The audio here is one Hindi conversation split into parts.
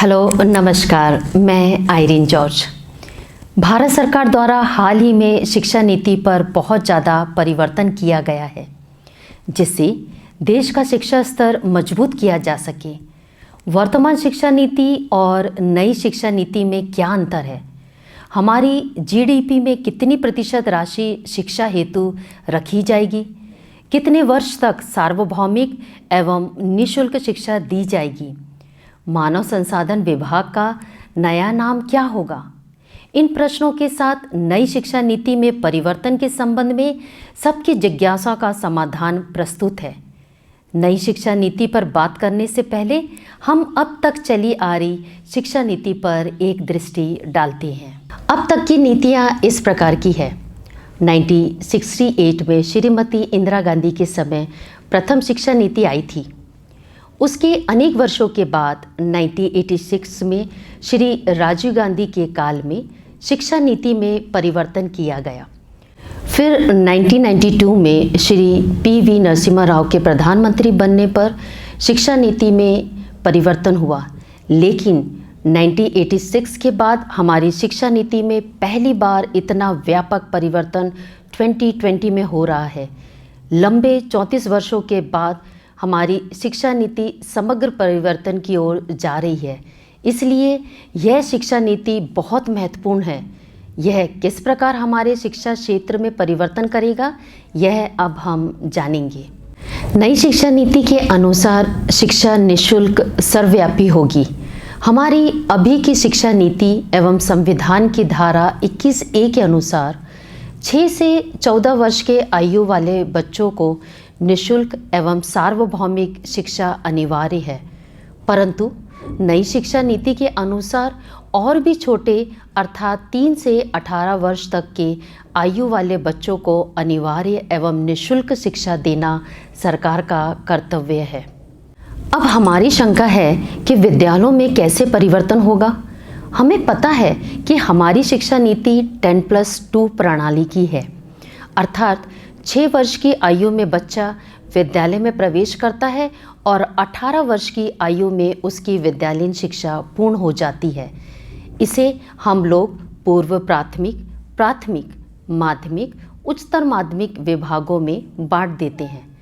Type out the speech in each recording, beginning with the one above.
हेलो नमस्कार, मैं आइरीन जॉर्ज। भारत सरकार द्वारा हाल ही में शिक्षा नीति पर बहुत ज़्यादा परिवर्तन किया गया है, जिससे देश का शिक्षा स्तर मजबूत किया जा सके। वर्तमान शिक्षा नीति और नई शिक्षा नीति में क्या अंतर है? हमारी जीडीपी में कितनी प्रतिशत राशि शिक्षा हेतु रखी जाएगी? कितने वर्ष तक सार्वभौमिक एवं निःशुल्क शिक्षा दी जाएगी? मानव संसाधन विभाग का नया नाम क्या होगा? इन प्रश्नों के साथ नई शिक्षा नीति में परिवर्तन के संबंध में सबकी जिज्ञासा का समाधान प्रस्तुत है। नई शिक्षा नीति पर बात करने से पहले हम अब तक चली आ रही शिक्षा नीति पर एक दृष्टि डालते हैं। अब तक की नीतियाँ इस प्रकार की है। 1968 में श्रीमती इंदिरा गांधी के समय प्रथम शिक्षा नीति आई थी। उसके अनेक वर्षों के बाद 1986 में श्री राजीव गांधी के काल में शिक्षा नीति में परिवर्तन किया गया। फिर 1992 में श्री पी.वी. नरसिम्हा राव के प्रधानमंत्री बनने पर शिक्षा नीति में परिवर्तन हुआ, लेकिन 1986 के बाद हमारी शिक्षा नीति में पहली बार इतना व्यापक परिवर्तन 2020 में हो रहा है। लंबे 34 वर्षों के बाद हमारी शिक्षा नीति समग्र परिवर्तन की ओर जा रही है। इसलिए यह शिक्षा नीति बहुत महत्वपूर्ण है। यह किस प्रकार हमारे शिक्षा क्षेत्र में परिवर्तन करेगा, यह अब हम जानेंगे। नई शिक्षा नीति के अनुसार शिक्षा निःशुल्क सर्वव्यापी होगी। हमारी अभी की शिक्षा नीति एवं संविधान की धारा 21A के अनुसार 6 से 14 वर्ष के आयु वाले बच्चों को निःशुल्क एवं सार्वभौमिक शिक्षा अनिवार्य है, परंतु नई शिक्षा नीति के अनुसार और भी छोटे अर्थात 3 से 18 वर्ष तक के आयु वाले बच्चों को अनिवार्य एवं निःशुल्क शिक्षा देना सरकार का कर्तव्य है। अब हमारी शंका है कि विद्यालयों में कैसे परिवर्तन होगा। हमें पता है कि हमारी शिक्षा नीति 10+2 प्रणाली की है, अर्थात 6 वर्ष की आयु में बच्चा विद्यालय में प्रवेश करता है और 18 वर्ष की आयु में उसकी विद्यालयीन शिक्षा पूर्ण हो जाती है। इसे हम लोग पूर्व प्राथमिक, प्राथमिक, माध्यमिक, उच्चतर माध्यमिक विभागों में बांट देते हैं।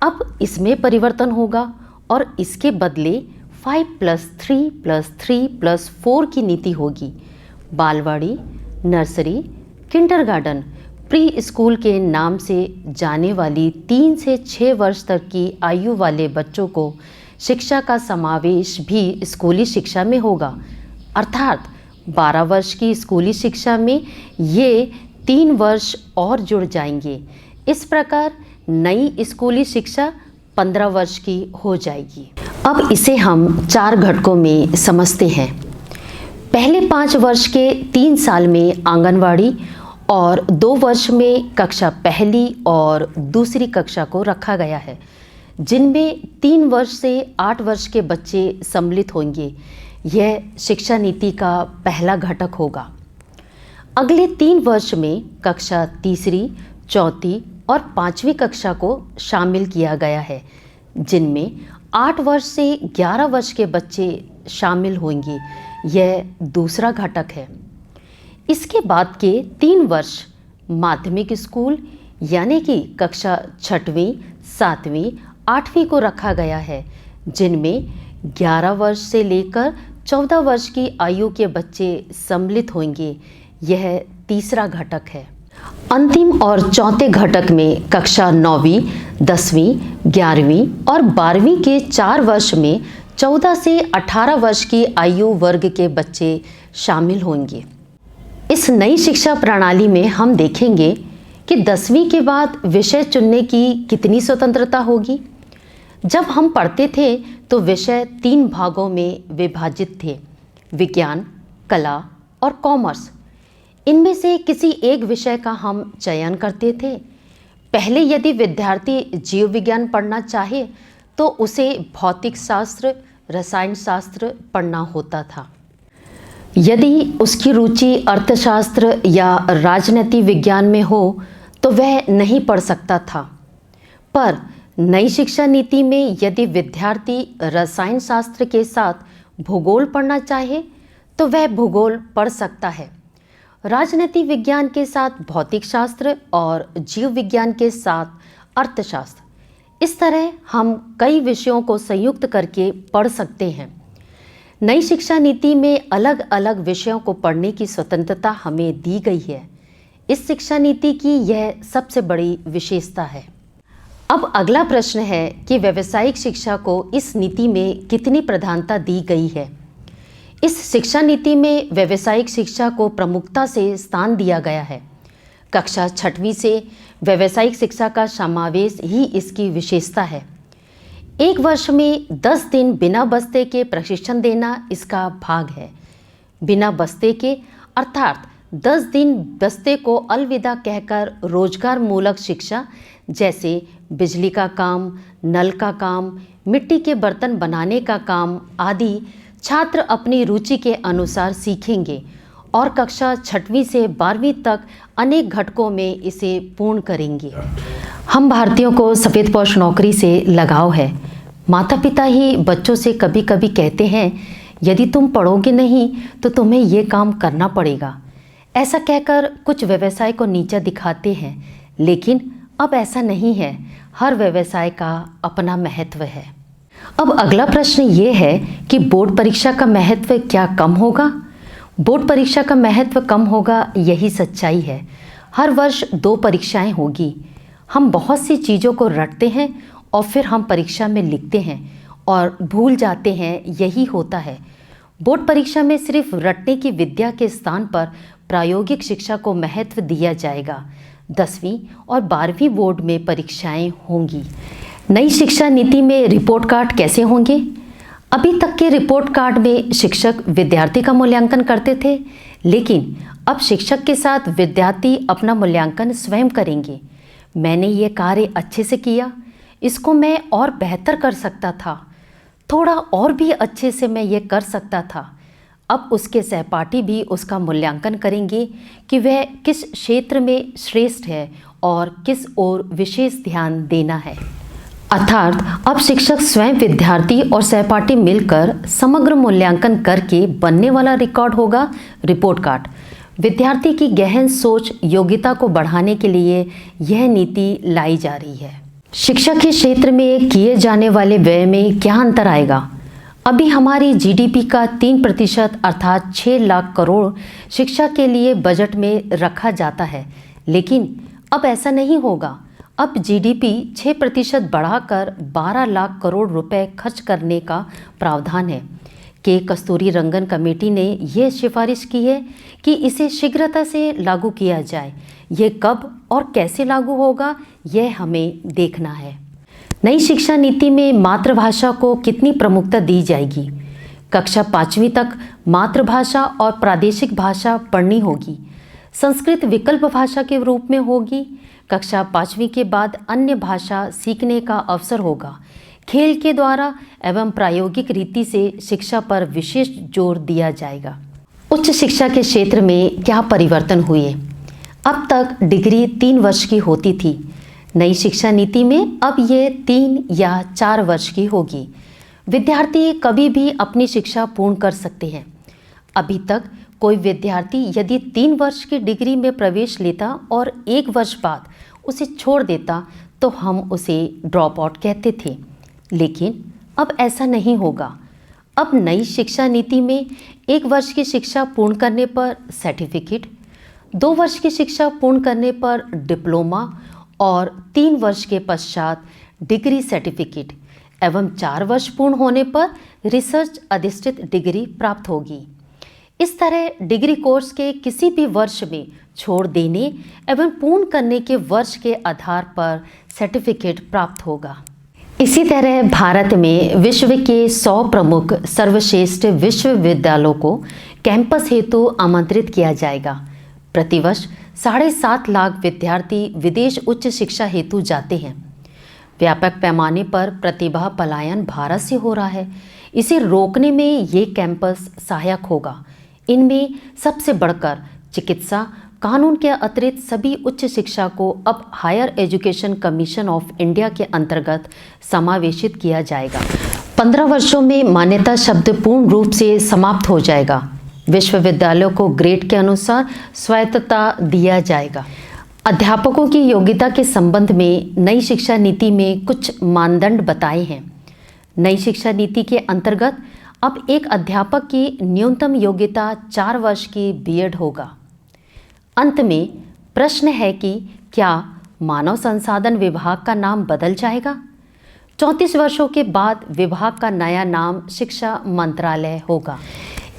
अब इसमें परिवर्तन होगा और इसके बदले 5+3+3+4 की नीति होगी। बालवाड़ी, नर्सरी, किंडरगार्टन, प्री स्कूल के नाम से जाने वाली 3 से 6 वर्ष तक की आयु वाले बच्चों को शिक्षा का समावेश भी स्कूली शिक्षा में होगा, अर्थात 12 वर्ष की स्कूली शिक्षा में ये 3 वर्ष और जुड़ जाएंगे। इस प्रकार नई स्कूली शिक्षा 15 वर्ष की हो जाएगी। अब इसे हम 4 घटकों में समझते हैं। पहले 5 वर्ष के 3 साल में आंगनवाड़ी और 2 वर्ष में कक्षा पहली और दूसरी कक्षा को रखा गया है, जिनमें 3 वर्ष से 8 वर्ष के बच्चे सम्मिलित होंगे। यह शिक्षा नीति का पहला घटक होगा। अगले 3 वर्ष में कक्षा तीसरी, चौथी और 5वीं कक्षा को शामिल किया गया है, जिनमें 8 वर्ष से 11 वर्ष के बच्चे शामिल होंगे। यह दूसरा घटक है। इसके बाद के 3 वर्ष माध्यमिक स्कूल यानी कि कक्षा 6वीं, 7वीं, 8वीं को रखा गया है, जिनमें 11 वर्ष से लेकर 14 वर्ष की आयु के बच्चे सम्मिलित होंगे। यह तीसरा घटक है। अंतिम और चौथे घटक में कक्षा 9वीं, 10वीं, 11वीं और 12वीं के 4 वर्ष में 14 से 18 वर्ष की आयु वर्ग के बच्चे शामिल होंगे। इस नई शिक्षा प्रणाली में हम देखेंगे कि 10वीं के बाद विषय चुनने की कितनी स्वतंत्रता होगी। जब हम पढ़ते थे तो विषय 3 भागों में विभाजित थे: विज्ञान, कला और कॉमर्स। इनमें से किसी एक विषय का हम चयन करते थे। पहले यदि विद्यार्थी जीव विज्ञान पढ़ना चाहे तो उसे भौतिक शास्त्र, रसायन शास्त्र पढ़ना होता था। यदि उसकी रुचि अर्थशास्त्र या राजनीति विज्ञान में हो तो वह नहीं पढ़ सकता था। पर नई शिक्षा नीति में यदि विद्यार्थी रसायन शास्त्र के साथ भूगोल पढ़ना चाहे तो वह भूगोल पढ़ सकता है। राजनीति विज्ञान के साथ भौतिक शास्त्र और जीव विज्ञान के साथ अर्थशास्त्र, इस तरह हम कई विषयों को संयुक्त करके पढ़ सकते हैं। नई शिक्षा नीति में अलग अलग विषयों को पढ़ने की स्वतंत्रता हमें दी गई है। इस शिक्षा नीति की यह सबसे बड़ी विशेषता है। अब अगला प्रश्न है कि व्यावसायिक शिक्षा को इस नीति में कितनी प्रधानता दी गई है। इस शिक्षा नीति में व्यावसायिक शिक्षा को प्रमुखता से स्थान दिया गया है। कक्षा 6वीं से व्यावसायिक शिक्षा का समावेश ही इसकी विशेषता है। एक वर्ष में 10 दिन बिना बस्ते के प्रशिक्षण देना इसका भाग है। बिना बस्ते के अर्थात 10 दिन बस्ते को अलविदा कहकर रोजगार मूलक शिक्षा जैसे बिजली का काम, नल का काम, मिट्टी के बर्तन बनाने का काम आदि छात्र अपनी रुचि के अनुसार सीखेंगे और कक्षा 6वीं से 12वीं तक अनेक घटकों में इसे पूर्ण करेंगे। हम भारतीयों को सफ़ेदपोश नौकरी से लगाव है। माता पिता ही बच्चों से कभी कभी कहते हैं, यदि तुम पढ़ोगे नहीं तो तुम्हें ये काम करना पड़ेगा। ऐसा कहकर कुछ व्यवसाय को नीचा दिखाते हैं, लेकिन अब ऐसा नहीं है। हर व्यवसाय का अपना महत्व है। अब अगला प्रश्न ये है कि बोर्ड परीक्षा का महत्व क्या कम होगा? बोर्ड परीक्षा का महत्व कम होगा, यही सच्चाई है। हर वर्ष 2 परीक्षाएं होगी। हम बहुत सी चीज़ों को रटते हैं और फिर हम परीक्षा में लिखते हैं और भूल जाते हैं, यही होता है। बोर्ड परीक्षा में सिर्फ रटने की विद्या के स्थान पर प्रायोगिक शिक्षा को महत्व दिया जाएगा। 10वीं और 12वीं बोर्ड में परीक्षाएं होंगी। नई शिक्षा नीति में रिपोर्ट कार्ड कैसे होंगे? अभी तक के रिपोर्ट कार्ड में शिक्षक विद्यार्थी का मूल्यांकन करते थे, लेकिन अब शिक्षक के साथ विद्यार्थी अपना मूल्यांकन स्वयं करेंगे। मैंने ये कार्य अच्छे से किया, इसको मैं और बेहतर कर सकता था, थोड़ा और भी अच्छे से मैं ये कर सकता था। अब उसके सहपाठी भी उसका मूल्यांकन करेंगे कि वह किस क्षेत्र में श्रेष्ठ है और किस ओर विशेष ध्यान देना है। अर्थात अब शिक्षक स्वयं विद्यार्थी और सहपाठी मिलकर समग्र मूल्यांकन करके बनने वाला रिकॉर्ड होगा रिपोर्ट कार्ड। विद्यार्थी की गहन सोच योग्यता को बढ़ाने के लिए यह नीति लाई जा रही है। शिक्षा के क्षेत्र में किए जाने वाले व्यय में क्या अंतर आएगा? अभी हमारी जीडीपी का 3% अर्थात 6 लाख करोड़ शिक्षा के लिए बजट में रखा जाता है, लेकिन अब ऐसा नहीं होगा। अब जीडीपी 6% बढ़ाकर 12 लाख करोड़ रुपए खर्च करने का प्रावधान है। के कस्तूरी रंगन कमेटी ने यह सिफारिश की है कि इसे शीघ्रता से लागू किया जाए। ये कब और कैसे लागू होगा, यह हमें देखना है। नई शिक्षा नीति में मातृभाषा को कितनी प्रमुखता दी जाएगी? कक्षा 5वीं तक मातृभाषा और प्रादेशिक भाषा पढ़नी होगी। संस्कृत विकल्प भाषा के रूप में होगी। कक्षा 5वीं के बाद अन्य भाषा सीखने का अवसर होगा। खेल के द्वारा एवं प्रायोगिक रीति से शिक्षा पर विशेष जोर दिया जाएगा। उच्च शिक्षा के क्षेत्र में क्या परिवर्तन हुए? अब तक डिग्री 3 वर्ष की होती थी। नई शिक्षा नीति में अब ये 3 या 4 वर्ष की होगी। विद्यार्थी कभी भी अपनी शिक्षा पूर्ण कर सकते हैं। अभी तक कोई विद्यार्थी यदि 3 वर्ष की डिग्री में प्रवेश लेता और 1 वर्ष बाद उसे छोड़ देता तो हम उसे ड्रॉप आउट कहते थे, लेकिन अब ऐसा नहीं होगा। अब नई शिक्षा नीति में 1 वर्ष की शिक्षा पूर्ण करने पर सर्टिफिकेट, 2 वर्ष की शिक्षा पूर्ण करने पर डिप्लोमा और 3 वर्ष के पश्चात डिग्री सर्टिफिकेट एवं 4 वर्ष पूर्ण होने पर रिसर्च अधिष्ठित डिग्री प्राप्त होगी। इस तरह डिग्री कोर्स के किसी भी वर्ष में छोड़ देने एवं पूर्ण करने के वर्ष के आधार पर सर्टिफिकेट प्राप्त होगा। इसी तरह भारत में विश्व के 100 प्रमुख सर्वश्रेष्ठ विश्वविद्यालयों को कैंपस हेतु आमंत्रित किया जाएगा। प्रतिवर्ष 7.5 लाख विद्यार्थी विदेश उच्च शिक्षा हेतु जाते हैं। व्यापक पैमाने पर प्रतिभा पलायन भारत से हो रहा है। इसे रोकने में ये कैंपस सहायक होगा। इनमें सबसे बढ़कर चिकित्सा, कानून के अतिरिक्त सभी उच्च शिक्षा को अब higher education commission of India के अंतर्गत समावेशित किया जाएगा। 15 वर्षों में मान्यता शब्द पूर्ण रूप से समाप्त हो जाएगा। विश्वविद्यालयों को ग्रेड के अनुसार स्वायत्तता दिया जाएगा। अध्यापकों की योग्यता के संबंध में नई शिक्षा नीति में कुछ मानदंड बताए हैं। नई शिक्षा नीति के अंतर्गत अब एक अध्यापक की न्यूनतम योग्यता 4 वर्ष की बीएड होगा। अंत में प्रश्न है कि क्या मानव संसाधन विभाग का नाम बदल जाएगा? 34 वर्षों के बाद विभाग का नया नाम शिक्षा मंत्रालय होगा।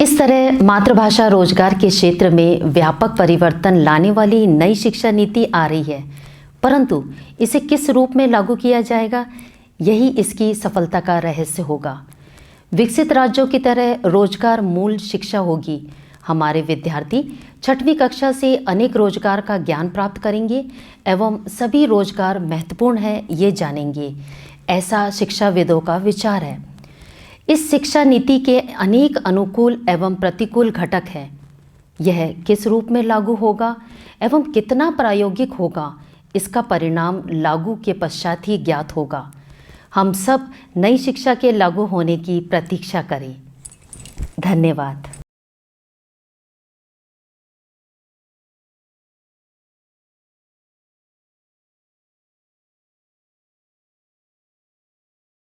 इस तरह मातृभाषा रोजगार के क्षेत्र में व्यापक परिवर्तन लाने वाली नई शिक्षा नीति आ रही है, परंतु इसे किस रूप में लागू किया जाएगा, यही इसकी सफलता का रहस्य होगा। विकसित राज्यों की तरह रोजगार मूल शिक्षा होगी। हमारे विद्यार्थी 6वीं कक्षा से अनेक रोजगार का ज्ञान प्राप्त करेंगे एवं सभी रोजगार महत्वपूर्ण है ये जानेंगे। ऐसा शिक्षाविदों का विचार है। इस शिक्षा नीति के अनेक अनुकूल एवं प्रतिकूल घटक हैं। यह किस रूप में लागू होगा एवं कितना प्रायोगिक होगा, इसका परिणाम लागू के पश्चात ही ज्ञात होगा। हम सब नई शिक्षा के लागू होने की प्रतीक्षा करें। धन्यवाद।